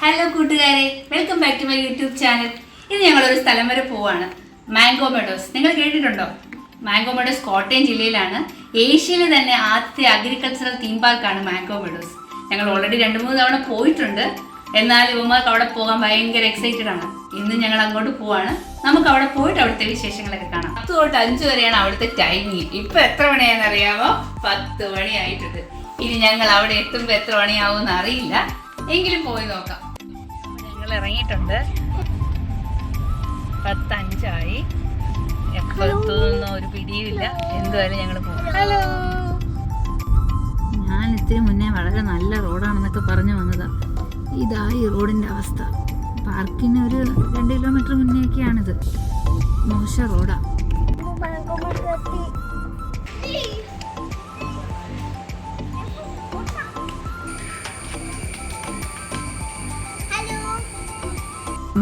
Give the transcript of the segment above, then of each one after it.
Hello കൂട്ടുകാരെ, welcome back to my YouTube channel. ഇത് ഞങ്ങളൊരു സ്ഥലം വരെ പോവാണ്. മാംഗോ മെഡോസ് നിങ്ങൾ കേട്ടിട്ടുണ്ടോ? മാംഗോ മെഡോസ് കോട്ടയം ജില്ലയിലാണ്. ഏഷ്യയിലെ തന്നെ ആദ്യത്തെ അഗ്രികൾച്ചറൽ തീം പാർക്കാണ് മാംഗോ മെഡോസ്. ഞങ്ങൾ ഓൾറെഡി 2-3 തവണ പോയിട്ടുണ്ട്. എന്നാൽ ഇവന്മാർക്ക് അവിടെ പോകാൻ ഭയങ്കര എക്സൈറ്റഡ് ആണ്. ഇന്ന് ഞങ്ങൾ അങ്ങോട്ട് പോവാണ്. നമുക്ക് അവിടെ പോയിട്ട് അവിടുത്തെ വിശേഷങ്ങളൊക്കെ കാണാം. 10 തൊട്ട് 5 വരെയാണ് അവിടുത്തെ ടൈമിങ്. ഇപ്പൊ എത്ര മണിയാണെന്ന് അറിയാമോ? 10 മണിയായിട്ടുണ്ട്. ഇനി ഞങ്ങൾ അവിടെ എത്തുമ്പോൾ എത്ര മണിയാവുമെന്ന് അറിയില്ല, എങ്കിലും പോയി നോക്കാം. ഞങ്ങൾ ഇറങ്ങിയിട്ടുണ്ട്. 10:05 എപ്പോഴെത്തുന്ന ഒരു പിടിയുമില്ല. എന്തുവായാലും ഞങ്ങൾ പോകും. ഹലോ, ഞാൻ ഇത്തിരി മുന്നേ വളരെ നല്ല റോഡാണെന്നൊക്കെ പറഞ്ഞു വന്നതാ. ഇതാ ഈ റോഡിന്റെ അവസ്ഥ. പാർക്കിന് ഒരു 2 കിലോമീറ്റർ മുന്നേയൊക്കെയാണിത്. മോശം റോഡാ.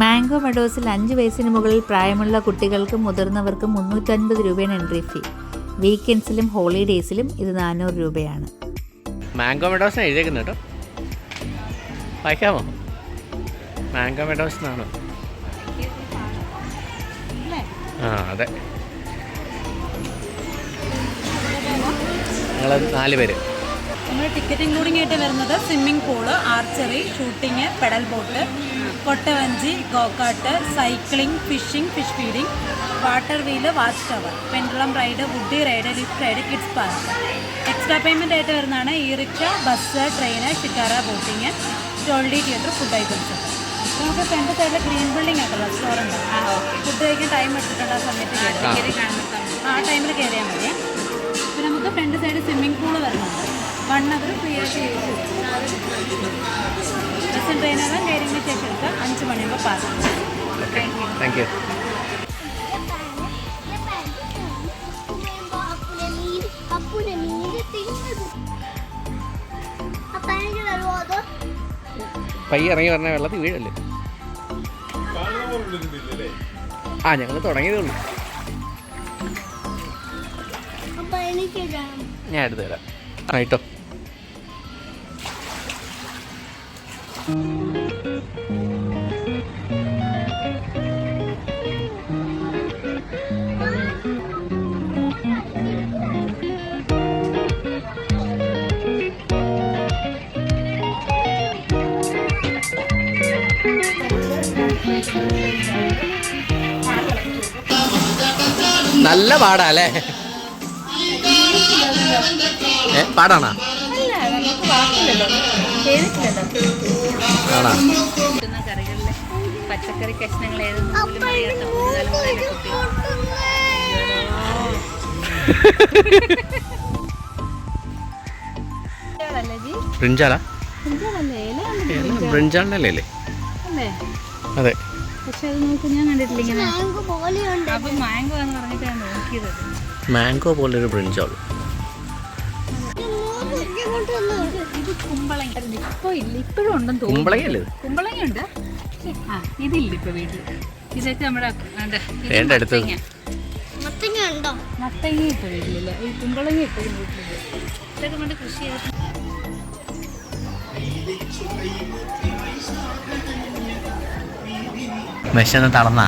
മാംഗോ മെഡോസിൽ 5 വയസ്സിന് മുകളിൽ പ്രായമുള്ള കുട്ടികൾക്കും മുതിർന്നവർക്കും 350 രൂപയാണ് എൻട്രി ഫീ. വീക്കെൻഡ്സിലും ഹോളിഡേയ്സിലും ഇത് 400 രൂപയാണ്. മാംഗോ മെഡോസ് എഴുതിയേക്കുന്നത് കേട്ടോ, വായിക്കാമോ? മാംഗോ മെഡോസ് എന്നാണ്. ആ അതെ, ഞങ്ങൾ 4 പേര്. നമ്മൾ ടിക്കറ്റ് ഇൻക്ലൂഡിംഗ് ആയിട്ട് വരുന്നത് swimming pool, archery, shooting, pedal boat, കൊട്ടവഞ്ചി, go kart, cycling, fishing, fish feeding, water wheel, watch tower, pendulum ride, woody ride, lift ride, kids park. Extra payment ആയിട്ട് വരുന്നതാണ് e rickshaw, bus, train, shikara, boating, ടോൾഡി theatre, food items. നമുക്ക് front സൈഡിൽ green building ഒക്കെ restaurant. Food കഴിക്കാൻ time എടുത്തിട്ടുണ്ട്. ആ സമയത്ത് ആ ടൈമിൽ കയറിയാൽ മതി. പിന്നെ നമുക്ക് ഫ്രണ്ട് സൈഡ് സ്വിമ്മിംഗ് പൂള് വരുന്നുണ്ട്. 1 അവർ ഫ്രീ ആയിട്ട് യൂസ് ചെയ്യും. ബസ് ട്രെയിനെല്ലാം കയറിയതിന് ശേഷം എടുക്കാം. 5 മണിയാകുമ്പോൾ പാസ്. Thank you. പയ്യെ ഇറങ്ങി പറഞ്ഞ വെള്ളത്തിൽ വീഴല്ലേ? ആ ഞങ്ങൾ തുടങ്ങിയതേ ഉള്ളൂ. ഞാൻ എടുത്തു തരാം. ആയിട്ടോ. നല്ല പാടാല്ലേ? പാടാണോ? കറികളിലെ പച്ചക്കറി കഷ്ണങ്ങൾ ബ്രിഞ്ചാളല്ലേ? അതെ. പക്ഷെ അത് നോക്ക്, ഞാൻ കണ്ടിട്ടില്ല ഇങ്ങനെ. അപ്പൊ മാംഗോ എന്ന് പറഞ്ഞിട്ടാണ് നോക്കിയത്. മാംഗോ പോലൊരു ബ്രിഞ്ചാൾ. ഇത് കുമ്പളങ്ങ. ഇപ്പൊ ഇല്ല, ഇപ്പോഴും ഉണ്ടെന്ന് തോന്നുന്നു. കുമ്പളങ്ങയല്ലേ? കുമ്പളങ്ങ ഉണ്ട്. ആ ഇതില്ല ഇപ്പൊ വീട്ടിൽ. ഇതൊക്കെ നമ്മുടെ മത്തങ്ങ ഇപ്പൊ വീട്ടിലില്ല. ഈ കുമ്പളങ്ങ ഇപ്പോഴും വീട്ടിലില്ല. ഇതൊക്കെ നമ്മുടെ കൃഷി ചെയ്ത് വിശന്ന് തളർന്നാ.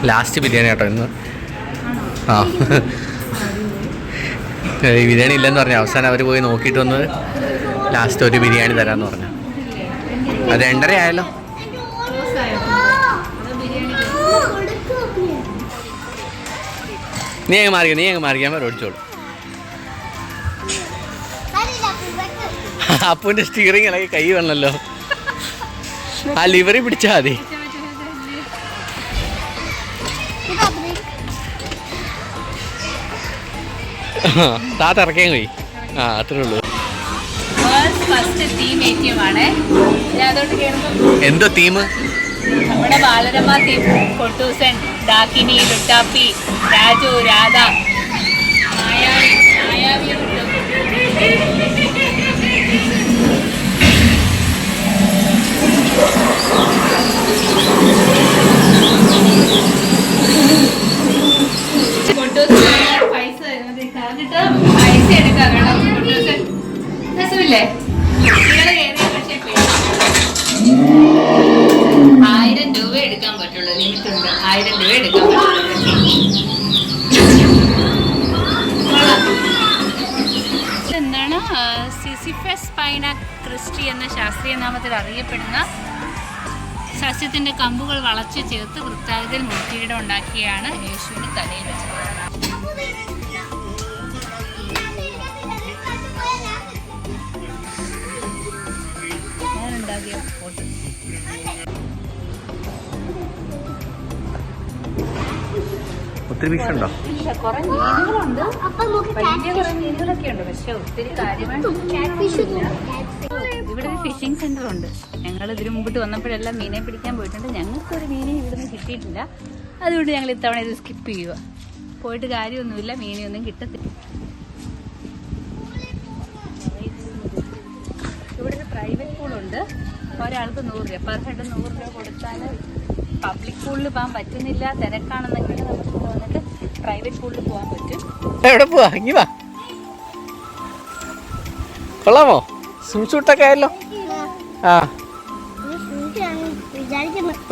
ലാസ്റ്റ് ബിരിയാണി കേട്ടോ ഇന്ന്. ആ ബിരിയാണി ഇല്ലെന്ന് പറഞ്ഞു. അവസാനം അവർ പോയി നോക്കിയിട്ട് വന്ന് ലാസ്റ്റ് ഒരു ബിരിയാണി തരാമെന്ന് പറഞ്ഞു. അത് 2:30 ആയല്ലോ. നീ അങ്ങ് മാറിക്കാൻ അവർ ഓടിച്ചോളൂ. അപ്പൂൻ്റെ സ്റ്റിയറിംഗ് ഇളകി കൈ വന്നല്ലോ. ആ ലിവറി പിടിച്ചാൽ മതി. താത്ത ഇറക്കാൻ പോയി. ആ അത്രേ ഉള്ളൂ. എന്തോ തീം? നമ്മുടെ ബാലരമ തീം. കൊട്ടൂസൻ, ഡാക്കിനി, ലുട്ടാപ്പി, രാജു, രാധ, മായാവി. പൈസ എടുക്കാൻ ഫിഷി എന്ന ശാസ്ത്രീയ നാമത്തിൽ അറിയപ്പെടുന്ന സസ്യത്തിൻ്റെ കമ്പുകൾ വളച്ചു ചേർത്ത് വൃത്താകൃതിയിൽ മുൾക്കിരീടം ഉണ്ടാക്കിയാണ് യേശുവിൻ്റെ തലയിൽ വെച്ചത്. ഞാനുണ്ടാക്കിയ ഫോട്ടോ. ഒത്തിരി ഫിഷ് ഉണ്ടോ? ഇല്ല, കുറെ മീനുകളുണ്ട്, വലിയ കുറെ മീനുകളൊക്കെ ഉണ്ട്, പക്ഷെ ഒത്തിരി കാര്യമായിട്ട് ഇവിടെ ഒരു ഫിഷിംഗ് സെന്റർ ഉണ്ട്. ഞങ്ങൾ ഇതിനു മുമ്പിട്ട് വന്നപ്പോഴെല്ലാം മീനെ പിടിക്കാൻ പോയിട്ടുണ്ട്. ഞങ്ങൾക്കൊരു മീനെ ഇവിടുന്ന് കിട്ടിയിട്ടില്ല. അതുകൊണ്ട് ഞങ്ങൾ ഇത്തവണ ഇത് സ്കിപ്പ് ചെയ്യുക. പോയിട്ട് കാര്യമൊന്നുമില്ല, മീനെയൊന്നും കിട്ടത്തില്ല. ഇവിടെ ഒരു പ്രൈവറ്റ് പൂളുണ്ട്. ഒരാൾക്ക് 100 രൂപ, പെർ ഹെഡ് 100 രൂപ കൊടുത്താൽ പബ്ലിക് പൂളിൽ പോകാൻ പറ്റുന്നില്ല, തിരക്കാണെന്നെങ്കിൽ നമുക്ക് വന്നിട്ട് പ്രൈവറ്റ് പൂളിൽ പോകാൻ പറ്റും. എവിടെ പോവാ? ഇങ്ങി വാ. കൊള്ളാമോ? സ്വിം ഷൂട്ടൊക്കെ ആയല്ലോ. ആ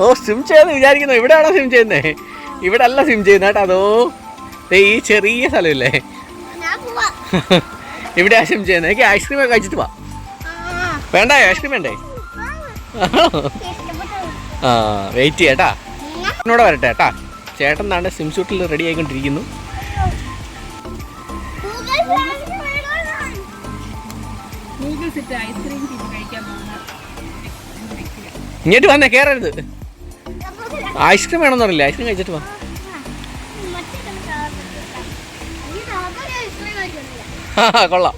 ഓ, സ്വിം ചെയ്യാന്ന് വിചാരിക്കുന്നു. ഇവിടെയാണോ സ്വിം ചെയ്യുന്നേ? ഇവിടെ അല്ല സ്വിം ചെയ്യുന്ന കേട്ടോ. അതോ ഈ ചെറിയ സ്ഥലമില്ലേ, ഇവിടെയാ സ്വിം ചെയ്യുന്നത്. എനിക്ക് ഐസ്ക്രീം ഒക്കെ കഴിച്ചിട്ട് പോവാ. വേണ്ട, ഐസ്ക്രീം വേണ്ടേ? ആ, വെയിറ്റ് ചെയ്യാട്ടാ. എന്നോട് വരട്ടെ കേട്ടാ. ചേട്ടൻ നാണ്ട് സ്വിം ഷൂട്ടിൽ റെഡി ആയിക്കൊണ്ടിരിക്കുന്നു. ഇങ്ങോട്ട് വന്നേ, കയറരുത്. ഐസ്ക്രീം വേണമെന്ന് പറഞ്ഞില്ല, ഐസ്ക്രീം കഴിച്ചിട്ട് വാ. കൊള്ളാം.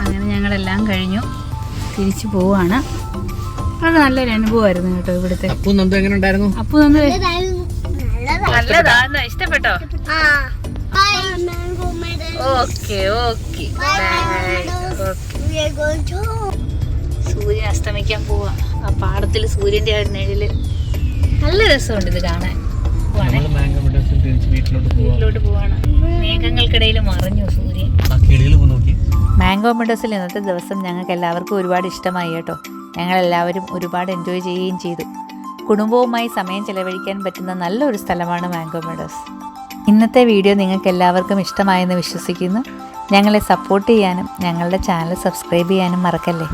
അങ്ങനെ ഞങ്ങളെല്ലാം കഴിഞ്ഞു, തിരിച്ചു പോവാണ്. അത് നല്ലൊരു അനുഭവമായിരുന്നു കേട്ടോ ഇവിടുത്തെ. അപ്പു നന്ദു എങ്ങനെ ഉണ്ടായിരുന്നു? അപ്പു നന്ദു നല്ലതാ, ഇഷ്ടപ്പെട്ടോ? Okay okay. സൂര്യൻ അസ്തമിക്കാൻ പോവാ. ആ പാടത്തിൽ സൂര്യന്റെ ആ നിഴല് നല്ല രസമുണ്ട് ഇത് കാണാൻ. വീട്ടിലോട്ട് പോവാണ്. മേഘങ്ങൾക്കിടയിൽ മറഞ്ഞു സൂര്യൻ. മാംഗോ മെഡോസിൽ ഇന്നത്തെ ദിവസം ഞങ്ങൾക്ക് എല്ലാവർക്കും ഒരുപാട് ഇഷ്ടമായി കേട്ടോ. ഞങ്ങളെല്ലാവരും ഒരുപാട് എൻജോയ് ചെയ്യുകയും ചെയ്തു. കുടുംബവുമായി സമയം ചെലവഴിക്കാൻ പറ്റുന്ന നല്ലൊരു സ്ഥലമാണ് മാംഗോ മെഡോസ്. ഇന്നത്തെ വീഡിയോ നിങ്ങൾക്ക് എല്ലാവർക്കും ഇഷ്ടമായെന്ന് വിശ്വസിക്കുന്നു. ഞങ്ങളെ സപ്പോർട്ട് ചെയ്യാനും ഞങ്ങളുടെ ചാനൽ സബ്സ്ക്രൈബ് ചെയ്യാനും മറക്കല്ലേ.